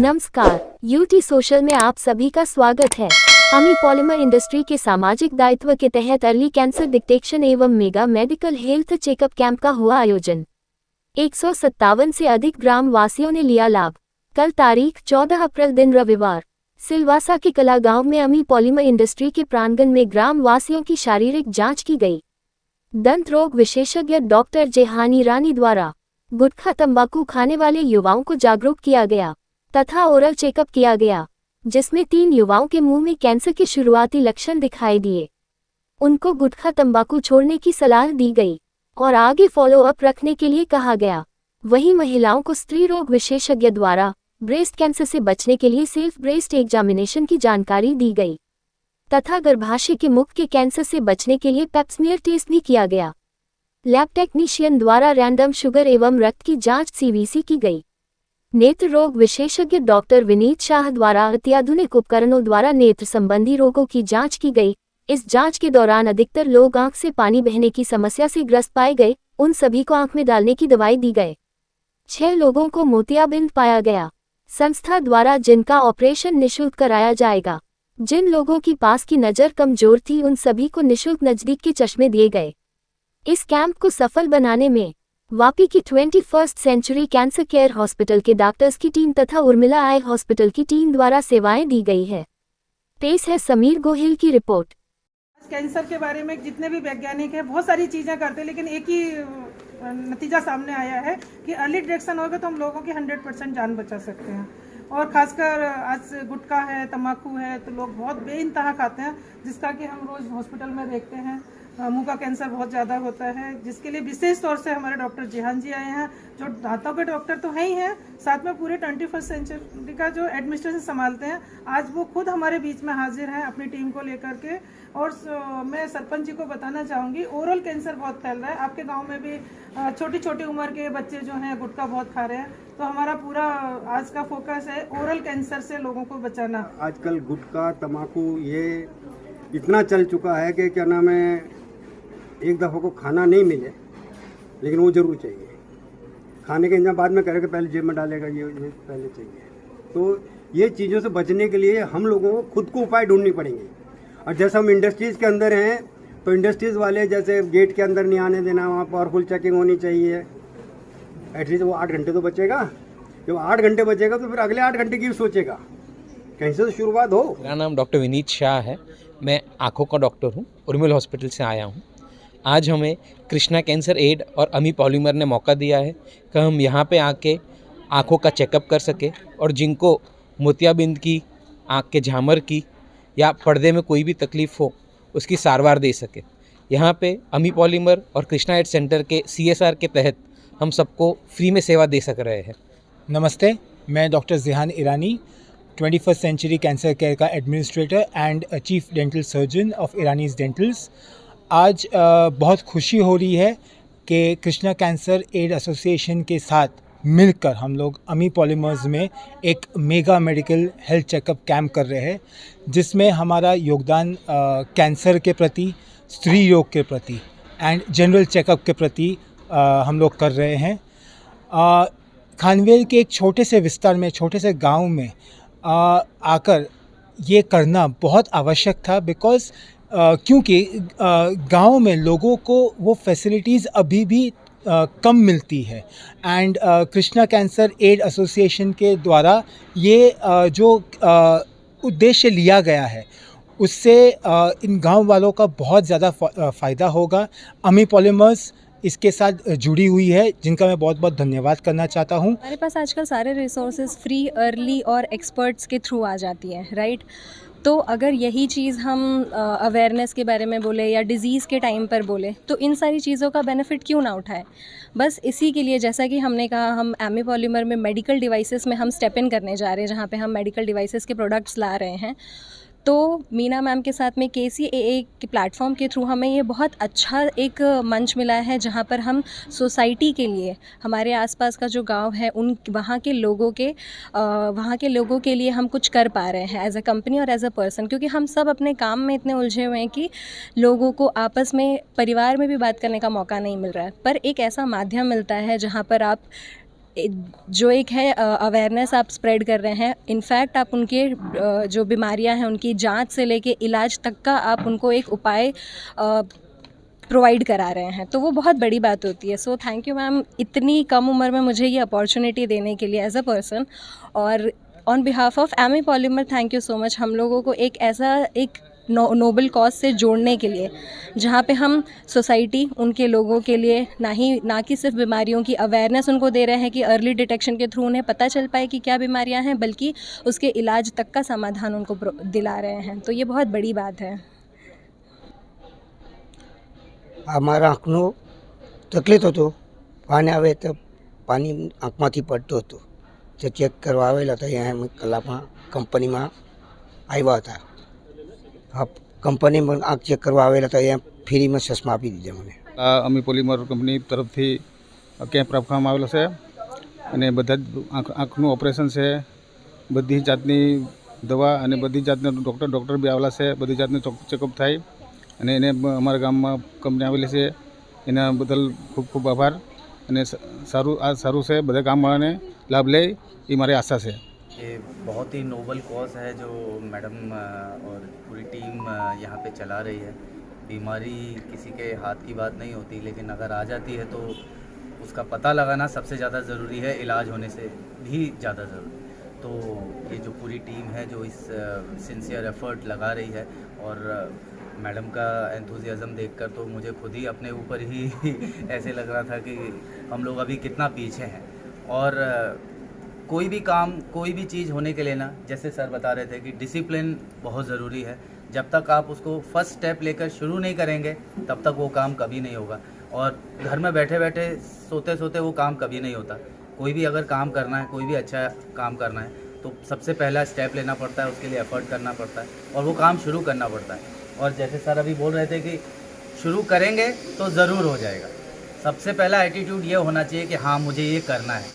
नमस्कार, UT social में आप सभी का स्वागत है। अमी पॉलीमर इंडस्ट्री के सामाजिक दायित्व के तहत अर्ली कैंसर डिटेक्शन एवं mega medical health checkup camp का हुआ आयोजन। 157 से अधिक ग्राम वासियों ने लिया लाभ। कल तारीख 14 अप्रैल दिन रविवार सिलवासा के कला गांव में अमी पॉलीमर इंडस्ट्री के प्रांगण में ग्राम वासियों की शारीरिक जांच की गई। दंत रोग विशेषज्ञ डॉक्टर जेहानी रानी द्वारा गुटखा तंबाकू खाने वाले युवाओं को जागरूक किया गया तथा ओरल चेकअप किया गया, जिसमें 3 युवाओं के मुंह में कैंसर के शुरुआती लक्षण दिखाई दिए। उनको गुटखा तंबाकू छोड़ने की सलाह दी गई और आगे फॉलो अप रखने के लिए कहा गया। वहीं महिलाओं को स्त्री रोग विशेषज्ञ द्वारा ब्रेस्ट कैंसर से बचने के लिए सेल्फ ब्रेस्ट एग्जामिनेशन की जानकारी दी गई तथा गर्भाशय के मुख के कैंसर से बचने के लिए पेप्समियर टेस्ट भी किया गया। लैब टेक्नीशियन द्वारा रैंडम शुगर एवं रक्त की जांच सीवीसी की गई। नेत्र रोग विशेषज्ञ डॉक्टर विनीत शाह द्वारा अत्याधुनिक उपकरणों द्वारा नेत्र संबंधी रोगों की जांच की गई। इस जांच के दौरान अधिकतर लोग आंख से पानी बहने की समस्या से ग्रस्त पाए गए। उन सभी को आंख में डालने की दवाई दी गई। 6 लोगों को मोतियाबिंद पाया गया। संस्था द्वारा जिनका ऑपरेशन निःशुल्क कराया जाएगा। जिन लोगों की पास की नज़र कमजोर थी उन सभी को निःशुल्क नजदीक के चश्मे दिए गए। इस कैंप को सफल बनाने में वापी की 21st century cancer care hospital के डॉक्टर्स की टीम तथा उर्मिला आई हॉस्पिटल की टीम द्वारा सेवाएं दी गई है। पेश है समीर गोहिल की रिपोर्ट। कैंसर के बारे में जितने भी वैज्ञानिक हैं बहुत सारी चीज़ें करते हैं, लेकिन एक ही नतीजा सामने आया है कि अर्ली डिटेक्शन होगा तो हम लोगों की 100% जान बचा सकते हैं। और खासकर आज गुटखा है, तम्बाकू है, तो लोग बहुत बेइंतहा खाते हैं, जिसका कि हम रोज़ हॉस्पिटल में देखते हैं मुंह का कैंसर बहुत ज़्यादा होता है, जिसके लिए विशेष तौर से हमारे डॉक्टर जेहान जी आए हैं, जो दांतों के डॉक्टर तो हैं ही हैं, साथ में पूरे 21st सेंचुरी का जो एडमिनिस्ट्रेशन संभालते हैं। आज वो खुद हमारे बीच में हाजिर हैं अपनी टीम को लेकर के। और मैं सरपंच जी को बताना चाहूँगी, ओरल कैंसर बहुत फैल रहा है। आपके गाँव में भी छोटी छोटी उम्र के बच्चे जो हैं गुटखा बहुत खा रहे हैं, तो हमारा पूरा आज का फोकस है ओरल कैंसर से लोगों को बचाना। आजकल गुटखा तम्बाकू ये इतना चल चुका है कि क्या नाम है, एक दफ़ा को खाना नहीं मिले लेकिन वो ज़रूर चाहिए। खाने के इंतजाम बाद में करेगा, पहले जेब में डालेगा, ये पहले चाहिए। तो ये चीज़ों से बचने के लिए हम लोगों को खुद को उपाय ढूंढनी पड़ेंगे। और जैसे हम इंडस्ट्रीज़ के अंदर हैं तो इंडस्ट्रीज़ वाले जैसे गेट के अंदर नहीं आने देना, वहाँ पावरफुल चेकिंग होनी चाहिए। एटलीस्ट वो 8 घंटे तो बचेगा। जब 8 घंटे बचेगा तो फिर अगले 8 घंटे की भी सोचेगा, कहीं से तो शुरुआत हो। मेरा नाम डॉक्टर विनीत शाह है। मैं आँखों का डॉक्टर हूँ, उर्मिल हॉस्पिटल से आया हूँ। आज हमें कृष्णा कैंसर एड और अमी पॉलीमर ने मौका दिया है कि हम यहाँ पे आके आँखों का चेकअप कर सके और जिनको मोतियाबिंद की, आँख के झामर की या पर्दे में कोई भी तकलीफ़ हो उसकी सारवार दे सके। यहाँ पे अमी पॉलीमर और कृष्णा एड सेंटर के CSR के तहत हम सबको फ्री में सेवा दे सक रहे हैं। नमस्ते, मैं doctor Jehani Irani, 21st century cancer care का administrator and chief dental surgeon of Irani's Dentals. आज बहुत खुशी हो रही है कि कृष्णा कैंसर एड एसोसिएशन के साथ मिलकर हम लोग अमी पॉलीमर्स में एक mega medical health checkup camp कर रहे हैं, जिसमें हमारा योगदान कैंसर के प्रति, स्त्री रोग के प्रति एंड जनरल चेकअप के प्रति हम लोग कर रहे हैं। खानवेल के एक छोटे से विस्तार में, छोटे से गांव में आकर ये करना बहुत आवश्यक था, बिकॉज़ क्योंकि गांव में लोगों को वो फैसिलिटीज़ अभी भी कम मिलती है। And Krishna cancer aid association के द्वारा ये जो उद्देश्य लिया गया है उससे इन गांव वालों का बहुत ज़्यादा फ़ायदा होगा। अमी पॉलीमर्स इसके साथ जुड़ी हुई है, जिनका मैं बहुत बहुत धन्यवाद करना चाहता हूँ। हमारे पास आजकल सारे रिसोर्सेज फ्री, अर्ली और एक्सपर्ट्स के थ्रू आ जाती हैं, राइट। तो अगर यही चीज़ हम अवेयरनेस के बारे में बोले या डिज़ीज़ के टाइम पर बोले तो इन सारी चीज़ों का बेनिफिट क्यों ना उठाएं। बस इसी के लिए, जैसा कि हमने कहा, हम अमी पॉलीमर में मेडिकल डिवाइसेस में हम स्टेप इन करने जा रहे हैं, जहाँ पे हम मेडिकल डिवाइसेस के प्रोडक्ट्स ला रहे हैं। तो मीना मैम के साथ में KCAA के प्लेटफॉर्म के थ्रू हमें ये बहुत अच्छा एक मंच मिला है, जहाँ पर हम सोसाइटी के लिए, हमारे आसपास का जो गांव है उन वहाँ के लोगों के लिए हम कुछ कर पा रहे हैं एज अ कंपनी और एज अ पर्सन, क्योंकि हम सब अपने काम में इतने उलझे हुए हैं कि लोगों को आपस में, परिवार में भी बात करने का मौका नहीं मिल रहा है। पर एक ऐसा माध्यम मिलता है जहाँ पर आप जो एक है अवेयरनेस आप स्प्रेड कर रहे हैं, इनफैक्ट आप उनके जो बीमारियां हैं उनकी जांच से लेके इलाज तक का आप उनको एक उपाय प्रोवाइड करा रहे हैं, तो वो बहुत बड़ी बात होती है। सो थैंक यू मैम, इतनी कम उम्र में मुझे ये अपॉर्चुनिटी देने के लिए एज अ पर्सन, और on behalf of Ami polymer thank you so much हम लोगों को एक ऐसा एक नोबल कॉज से जोड़ने के लिए, जहाँ पे हम सोसाइटी उनके लोगों के लिए ना कि सिर्फ बीमारियों की अवेयरनेस उनको दे रहे हैं कि अर्ली डिटेक्शन के थ्रू उन्हें पता चल पाए कि क्या बीमारियां हैं, बल्कि उसके इलाज तक का समाधान उनको दिला रहे हैं, तो ये बहुत बड़ी बात है। અમારા આંખનો તકલીફ હતો, પાણી આવે તો પાણી આંખમાંથી પડતું હતું, તે ચેક કરવા આવેલા હતા. અહીંયા અમે કલાકમાં કંપનીમાં આવ્યા હતા. કંપનીમાં આંખ ચેક કરવા આવેલા હતા, અહીંયા ફ્રીમાં ચશ્મા આપી દીધા મને. અમી પોલીમર કંપની તરફથી કેમ્પ રાખવામાં આવેલો છે અને બધા જ આંખનું ઓપરેશન છે, બધી જાતની દવા અને બધી જાતના ડૉક્ટર બી આવેલા છે, બધી જાતનું ચેકઅપ થાય અને એને અમારા ગામમાં કંપની આવેલી છે, એના બદલ ખૂબ ખૂબ આભાર. અને સારું છે, બધા ગામવાળાને લાભ લે એ મારી આશા છે. ये बहुत ही नोबल कॉज है जो मैडम और पूरी टीम यहाँ पे चला रही है। बीमारी किसी के हाथ की बात नहीं होती, लेकिन अगर आ जाती है तो उसका पता लगाना सबसे ज़्यादा ज़रूरी है, इलाज होने से भी ज़्यादा ज़रूरी। तो ये जो पूरी टीम है जो इस सिंसियर एफर्ट लगा रही है, और मैडम का एंथुजियाज़म देखकर तो मुझे खुद ही अपने ऊपर ही ऐसे लग रहा था कि हम लोग अभी कितना पीछे हैं। और कोई भी काम, कोई भी चीज़ होने के लिए ना, जैसे सर बता रहे थे कि डिसिप्लिन बहुत ज़रूरी है। जब तक आप उसको फर्स्ट स्टेप लेकर शुरू नहीं करेंगे तब तक वो काम कभी नहीं होगा, और घर में बैठे बैठे सोते सोते वो काम कभी नहीं होता। कोई भी अगर काम करना है, कोई भी अच्छा काम करना है, तो सबसे पहला स्टेप लेना पड़ता है, उसके लिए एफर्ट करना पड़ता है और वो काम शुरू करना पड़ता है। और जैसे सर अभी बोल रहे थे कि शुरू करेंगे तो ज़रूर हो जाएगा। सबसे पहला एटीट्यूड ये होना चाहिए कि हाँ मुझे ये करना है।